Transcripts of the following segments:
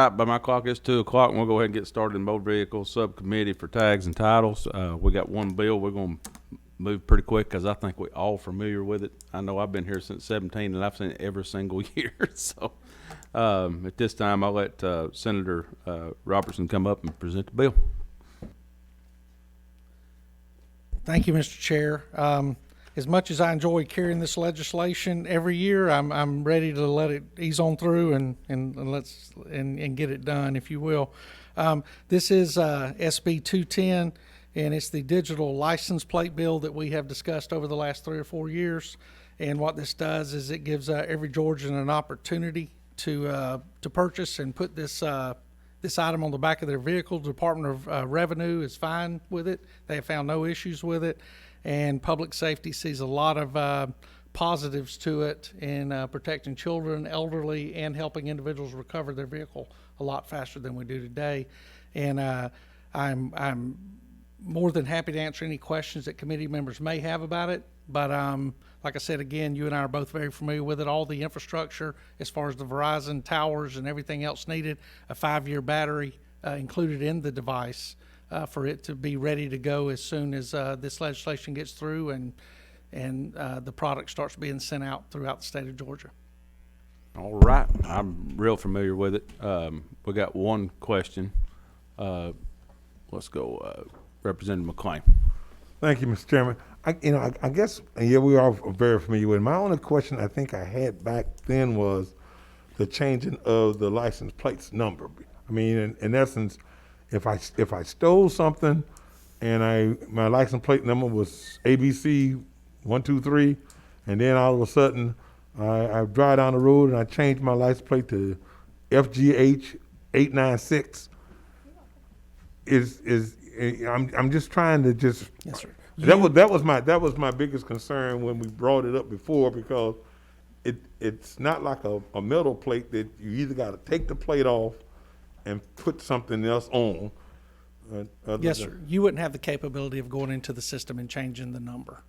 right, by my clock, it's 2 o'clock, and we'll go ahead and get started in motor vehicle subcommittee for tags and titles. We got one bill. We're going to move pretty quick because I think we're all familiar with it. I know I've been here since 17, and I've seen it every single year. So at this time, I'll let Senator Robertson come up and present the bill. Thank you, Mr. Chair. As much as I enjoy carrying this legislation every year, I'm ready to let it ease on through and get it done, if you will. This is SB 210, and it's the digital license plate bill that we have discussed over the last 3 or 4 years. And what this does is it gives every Georgian an opportunity to purchase and put this item on the back of their vehicle. The Department of Revenue is fine with it. They have found no issues with it. And public safety sees a lot of positives to it in protecting children, elderly, and helping individuals recover their vehicle a lot faster than we do today. And I'm more than happy to answer any questions that committee members may have about it. But like I said, again, you and I are both very familiar with it. All the infrastructure, as far as the Verizon towers and everything else needed, a 5-year battery included in the device. For it to be ready to go as soon as this legislation gets through and the product starts being sent out throughout the state of Georgia. All right. I'm real familiar with it. We got one question. Let's go, Representative McLean. Thank you, Mr. Chairman. I guess, yeah, we are very familiar with it. My only question I think I had back then was the changing of the license plates number. I mean, in essence, if I stole something and my license plate number was ABC 123, and then all of a sudden I drive down the road and I change my license plate to FGH 896, I'm just trying to just. Yes, sir. That was my biggest concern when we brought it up before, because it's not like a metal plate that you either got to take the plate off and put something else on. Yes, sir. You wouldn't have the capability of going into the system and changing the number.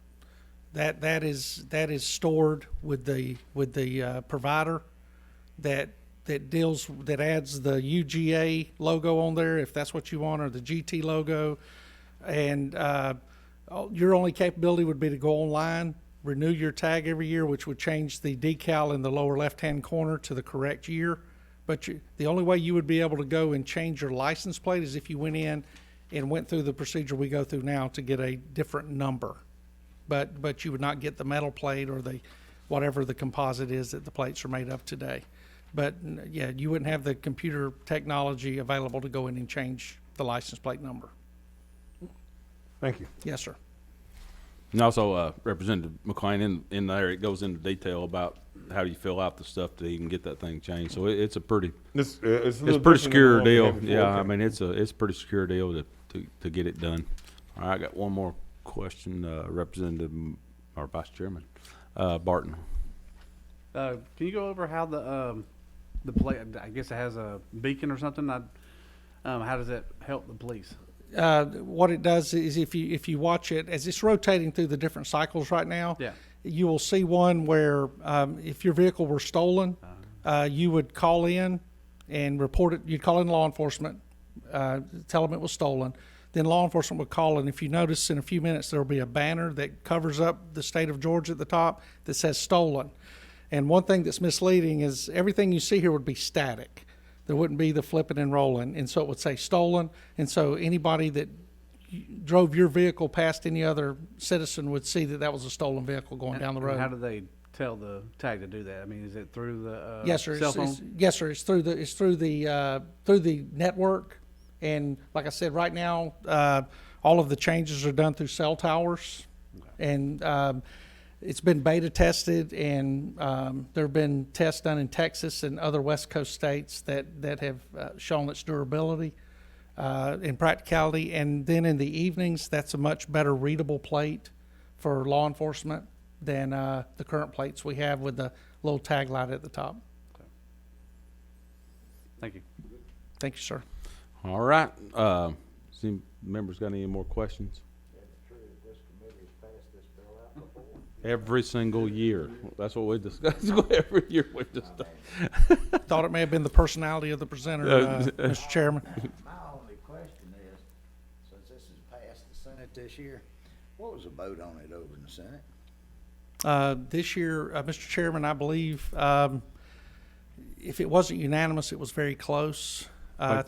That is stored with the provider that adds the UGA logo on there, if that's what you want, or the GT logo, and your only capability would be to go online, renew your tag every year, which would change the decal in the lower left-hand corner to the correct year. But the only way you would be able to go and change your license plate is if you went in and went through the procedure we go through now to get a different number. But you would not get the metal plate or the whatever the composite is that the plates are made of today. But yeah, you wouldn't have the computer technology available to go in and change the license plate number. Thank you. Yes, sir. And also, Representative McLean, in there, it goes into detail about how do you fill out the stuff to even get that thing changed. So it's a pretty, it's a pretty secure deal. Yeah, I mean, it's a pretty secure deal to get it done. All right, I got one more question, Representative or Vice Chairman Barton. Can you go over how the plate? I guess it has a beacon or something. How does that help the police? What it does is if you watch it as it's rotating through the different cycles right now, Yeah. you will see one where if your vehicle were stolen, you would call in and report it. You'd call in law enforcement, tell them it was stolen. Then law enforcement would call, and if you notice in a few minutes, there will be a banner that covers up the state of Georgia at the top that says stolen. And one thing that's misleading is everything you see here would be static. There wouldn't be the flipping and rolling, and so it would say stolen. And so anybody that drove your vehicle past any other citizen would see that was a stolen vehicle going down the road. And how do they tell the tag to do that? I mean, is it through the Yes, sir. cell phone? Yes, sir. It's through the network. And like I said, right now, all of the changes are done through cell towers, and it's been beta tested, and there have been tests done in Texas and other West Coast states that have shown its durability and practicality. And then in the evenings, that's a much better readable plate for law enforcement than the current plates we have with the little tag light at the top. Okay. Thank you. Thank you, sir. All right. See, members got any more questions? It's true that this committee has passed this bill out before. Every single year. That's what we discuss every year. We just Thought it may have been the personality of the presenter, Mr. Chairman. My only question is, since this has passed the Senate this year, what was the vote on it over in the Senate? This year, Mr. Chairman, I believe, if it wasn't unanimous, it was very close. I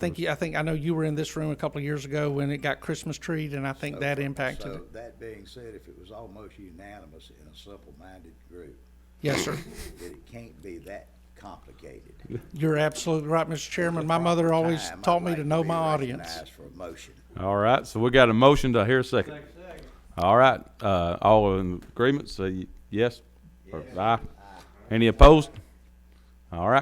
know you were in this room a couple of years ago when it got Christmas treed, and I think that impacted So it. that being said, if it was almost unanimous in a simple-minded group, Yes, sir. that it can't be that complicated. You're absolutely right, Mr. Chairman. My mother always Time, taught I'd me like to know be my audience. recognized for a motion. All right, so we got a motion. To hear a second? All right, all in agreement, say yes or aye. Any opposed? All right.